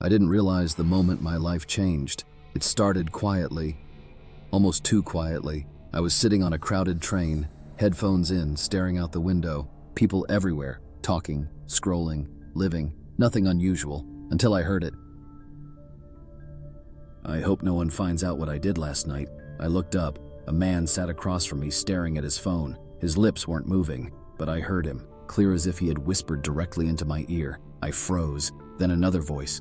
I didn't realize the moment my life changed. It started quietly, almost too quietly. I was sitting on a crowded train, headphones in, staring out the window, people everywhere, talking, scrolling, living, nothing unusual, until I heard it. I hope no one finds out what I did last night. I looked up. A man sat across from me staring at his phone. His lips weren't moving, but I heard him, clear as if he had whispered directly into my ear. I froze. Then another voice.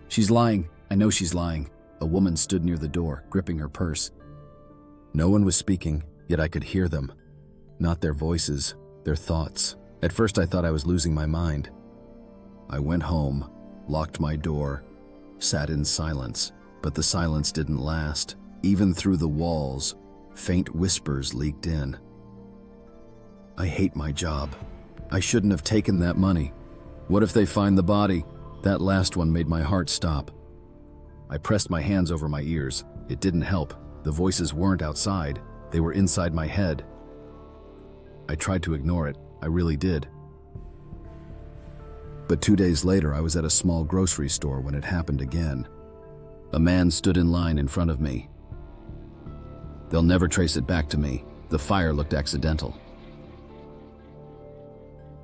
"She's lying. I know she's lying." A woman stood near the door, gripping her purse. No one was speaking, yet I could hear them. Not their voices, their thoughts. At first I thought I was losing my mind. I went home, locked my door, sat in silence, but the silence didn't last. Even through the walls, faint whispers leaked in. I hate my job. I shouldn't have taken that money. What if they find the body? That last one made my heart stop. I pressed my hands over my ears. It didn't help. The voices weren't outside. They were inside my head. I tried to ignore it. I really did. But 2 days later, I was at a small grocery store when it happened again. A man stood in line in front of me. They'll never trace it back to me. The fire looked accidental.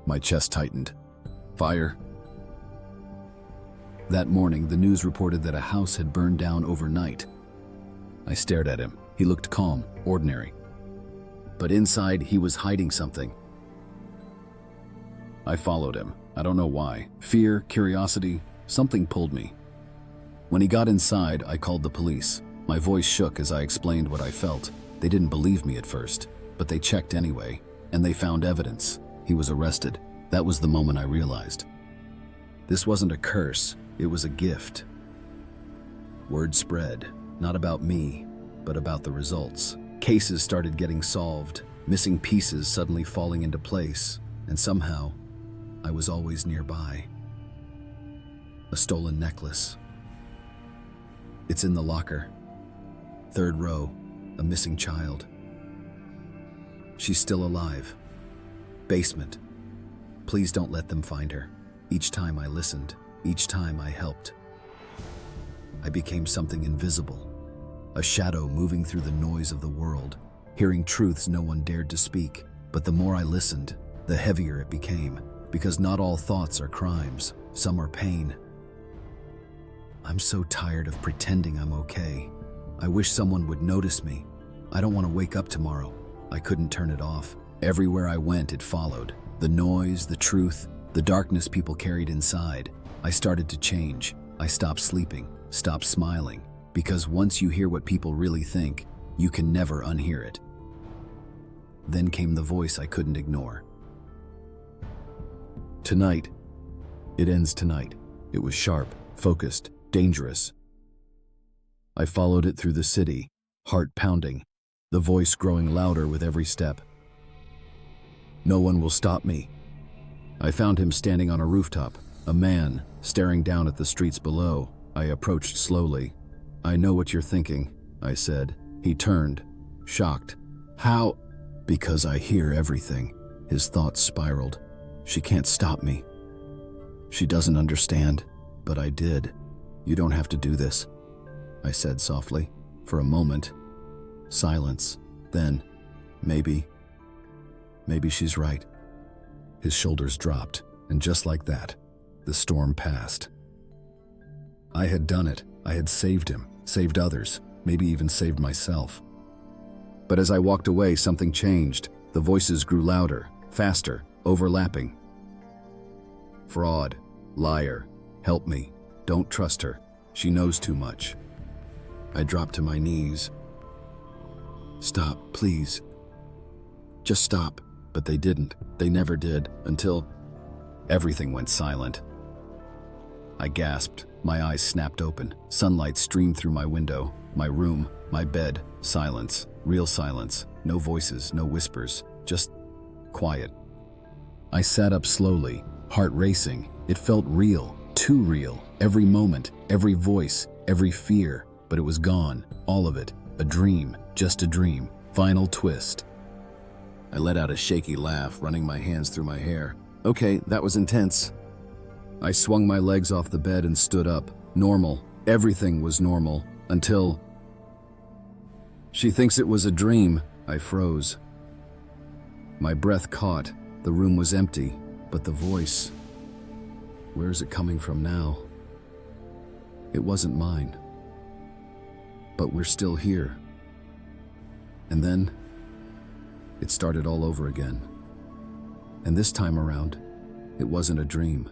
My chest tightened. Fire? That morning, the news reported that a house had burned down overnight. I stared at him. He looked calm, ordinary. But inside, he was hiding something. I followed him. I don't know why. Fear, curiosity, something pulled me. When he got inside, I called the police. My voice shook as I explained what I felt. They didn't believe me at first, but they checked anyway, and they found evidence. He was arrested. That was the moment I realized. This wasn't a curse, it was a gift. Word spread, not about me, but about the results. Cases started getting solved, missing pieces suddenly falling into place, and somehow, I was always nearby. A stolen necklace. It's in the locker. 3rd row, a missing child. She's still alive. Basement. Please don't let them find her. Each time I listened, each time I helped. I became something invisible, a shadow moving through the noise of the world, hearing truths no one dared to speak. But the more I listened, the heavier it became, because not all thoughts are crimes, some are pain. I'm so tired of pretending I'm okay. I wish someone would notice me. I don't want to wake up tomorrow. I couldn't turn it off. Everywhere I went, it followed. The noise, the truth, the darkness people carried inside. I started to change. I stopped sleeping, stopped smiling, because once you hear what people really think, you can never unhear it. Then came the voice I couldn't ignore. Tonight. It ends tonight. It was sharp, focused, dangerous. I followed it through the city, heart pounding, the voice growing louder with every step. No one will stop me. I found him standing on a rooftop, a man staring down at the streets below. I approached slowly. "I know what you're thinking," I said. He turned, shocked. "How?" "Because I hear everything." His thoughts spiraled. "She can't stop me. She doesn't understand, but I did. You don't have to do this," I said softly. For a moment, silence. Then, maybe she's right. His shoulders dropped, and just like that, the storm passed. I had done it. I had saved him, saved others, maybe even saved myself. But as I walked away, something changed. The voices grew louder, faster, overlapping. "Fraud, liar, help me, don't trust her, she knows too much." I dropped to my knees. "Stop, please. Just stop." But they didn't. They never did, until everything went silent. I gasped. My eyes snapped open. Sunlight streamed through my window, my room, my bed. Silence. Real silence. No voices, no whispers. Just quiet. I sat up slowly, heart racing. It felt real, too real. Every moment, every voice, every fear. But it was gone. All of it. A dream. Just a dream. Final twist. I let out a shaky laugh, running my hands through my hair. "Okay, that was intense." I swung my legs off the bed and stood up. Normal. Everything was normal. Until... She thinks it was a dream. I froze. My breath caught. The room was empty, but the voice... Where is it coming from now? It wasn't mine. But we're still here. And then, it started all over again. And this time around, it wasn't a dream.